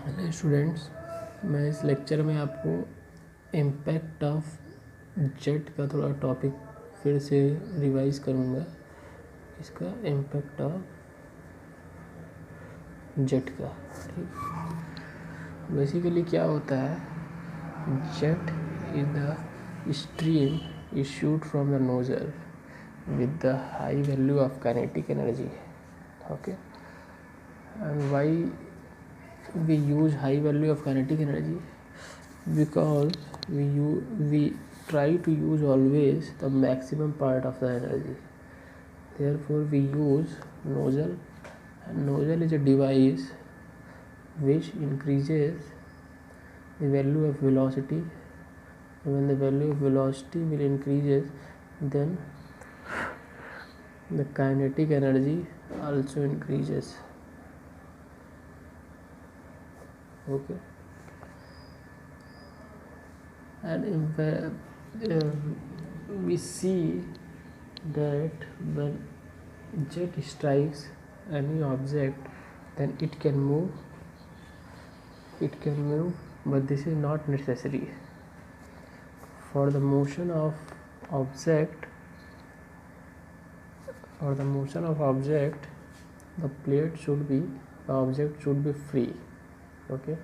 Hello students, मैं इस lecture में आपको इम्पैक्ट ऑफ जेट का थोड़ा टॉपिक फिर से रिवाइज करूँगा। इसका इम्पैक्ट ऑफ जेट का, ठीक। बेसिकली क्या होता है, jet is the stream issued from the nozzle with the high value of kinetic energy. Okay, and why we use high value of kinetic energy? Because we try to use always the maximum part of the energy. Therefore we use nozzle, and nozzle is a device which increases the value of velocity. When the value of velocity will increases, then the kinetic energy also increases. Okay, and we see that when jet strikes any object, then it can move, but this is not necessary. For the motion of object, the object should be free. Okay,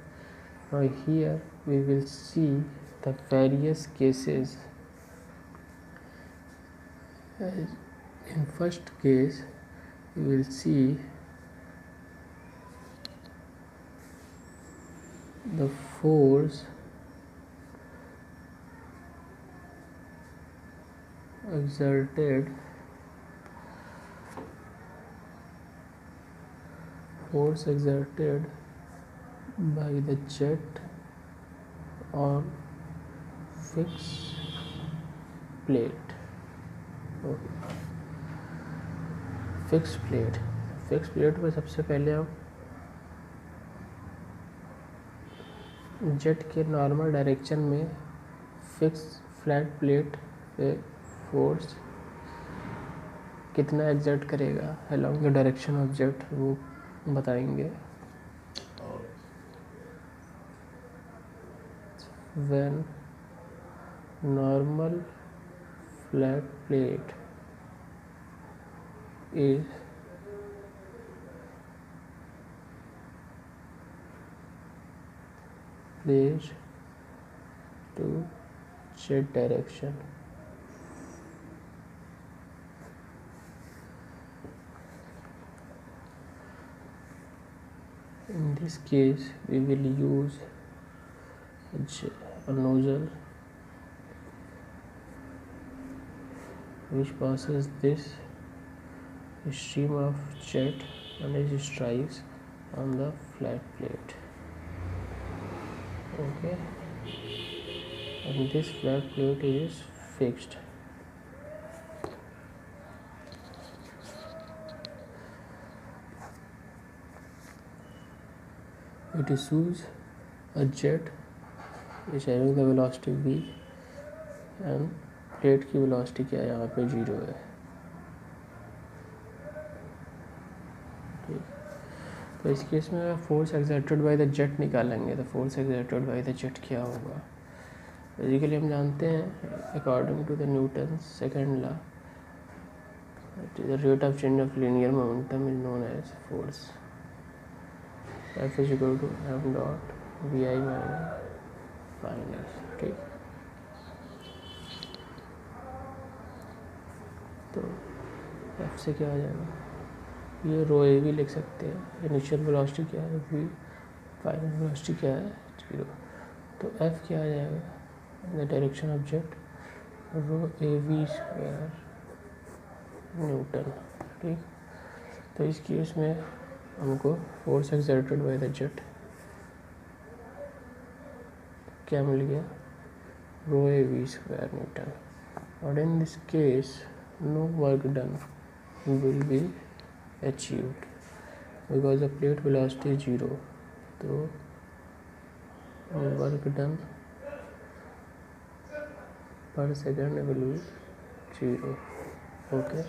now here we will see the various cases. In first case we will see the force exerted by the jet on fixed plate. Okay. Fix plate में सबसे पहले हम jet के normal direction में fix flat plate पे force कितना exert करेगा along the direction of jet, वो बताएंगे। When normal flat plate is placed to jet direction, in this case we will use a nozzle which passes this stream of jet and it strikes on the flat plate. Okay, and this flat plate is fixed. It issues a jet which having the velocity v and plate की velocity क्या है, यहाँ पे 0 है। तो इस case में force exerted by the jet निकालेंगे, तो force exerted by the jet क्या होगा। बेसिकली हम जानते हैं according to the Newton second law, the rate of change of linear momentum is known as force. F is equal to F dot V I minus final. ठीक, तो F से क्या आ जाएगा, ये रो ए भी लिख सकते हैं। इनिशियल वेलोसिटी क्या है v, फाइनल वेलोसिटी क्या है 0। तो F क्या आ जाएगा, the direction of jet rho A V square newton. ठीक, तो इस केस में हमको force exerted by the jet क्या मिल गया, rho A V square newton. और in this case no work done will be achieved because the plate velocity is 0, तो work done per second will be 0. Okay.